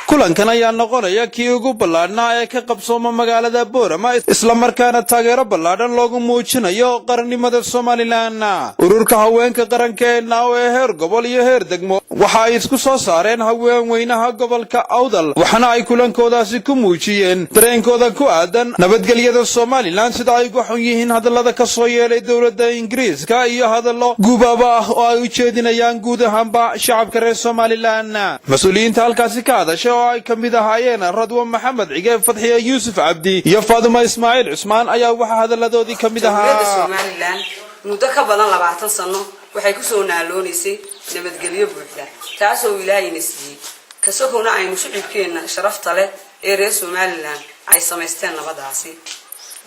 kulankan ayaa noqonaya kii ugu ballaadhnaa ee ka qabsooma magaalada Boorama isla markaana taageero ballaadhan loogu muujinayo qarannimada Soomaaliland. Ururka haweenka qaranka ee NAW ee heer gobol iyo heer degmo waxa ay isku soo saareen haween weynaha gobolka Awdal waxaana ay kulankoodaasi ku muujiyeen dareenkooda ku aadan nabadgelyada Soomaaliland sida ay uga xun yihiin hadallada ka soo yeelay dawladda Ingiriiska iyo hadallo guubaaba ah oo ay u jeedinayaan guud ahaanba shacabka reer Soomaaliland. Mas'uuliyiinta halkaasi ka hadashay oo ay kamid ahaayeen Radwa Maxamed Cige Fadxiye Yuusuf Cabdi iyo Faaduma Ismaaciil Cusmaan ayaa waxa hadaladoodii kamid ahaa Soomaaliland muddo ka badan 20 sano waxay ku soo naaloonaysay nabadgelyo buuxda taasoo Ilaahayna siiyay kasoo aynu shicibkeena sharafta leh ee reer Soomaaliland ay sameysteen nabadaasi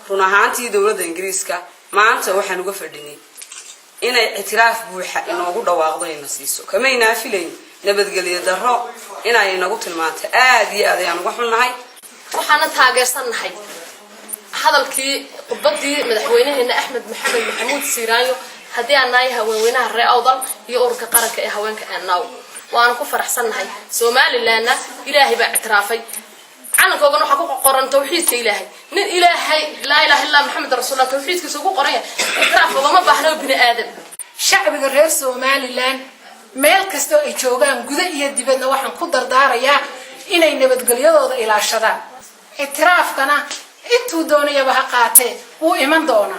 run ahaantii dawladda Ingiriiska maanta waxaan uga fadhinay inay ictiraaf buuxa inoogu dhawaaqdo in siiso kamayna filayn nabadgelyo darro inay inagu tilmaantay aad iyo aad ayaan uga xunnahay waxaana taageersanahay hadalkii qubadii madaxweynaheena Axmed Maxamed Maxamuud Siiraayo hadii aan nahay haweenweynaha reer Awdal iyo ururka qaranka ee haweenka NAW waan ku faraxsanahay Soomaaliland Ilaahay baa ictiraafay calankoogana waxa ku qoran tawxiidka Ilaahay nin Ilaahay la ilaaha illa Muhammad rasuulullah tawxiidkiisa ugu qoran ictiraaf ma baahna bini aadam shacbiga reer Soomaaliland meel kasto ay joogaan gudaha iyo dibadda waxaan ku dardaarayaa inay nabadgelyadooda ilaashadaan ictiraafkana intuu doonayaba ha qaatee uu iman doona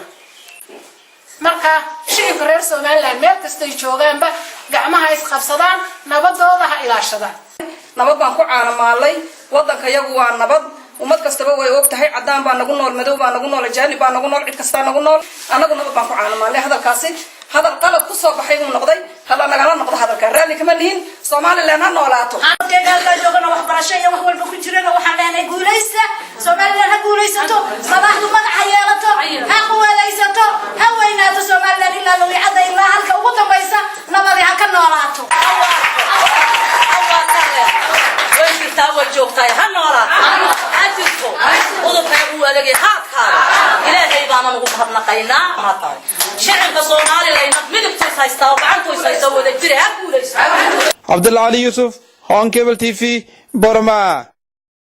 marka shacbiga reer Soomaaliland meel kasto ay joogaanba gacmaha is qabsadaan nabadooda ha ilaashadaan nabad baan ku caanamaalay wadanka iyagu waa nabad umad kastaba way og tahay cadaan baa nagu nool madow baa nagu nool jaani baa nagu nool cid kasta nagu nool anagu nabad baan ku caanamaalay hadalkaasi hadal qalad ku soo baxay uu noqday hada nagala noqdo hadalka raali kama lihin Soomaaliland ha noolaato halka joogana wax barasho iyo wax walba ku jirana waxaan leenahay guuleysta Soomaaliland ha guuleysato madaxdu magaca yeelato ha quwadaysato ha weynaato Soomaaliland ilaa lagu cad ilaa halka ugu dambaysa nabad ha ka noolaato joogtay ha noolaato aadku udubka uu adeegay haadkaada Ilaahay baan ugu hadnaqaynaa ma tahay shacabka Soomaaliland midabkiisa haysta oo gacantiisa haysta wada jira ha guuleysto Abdullah Ali Yusuf on Cable TV Boorama.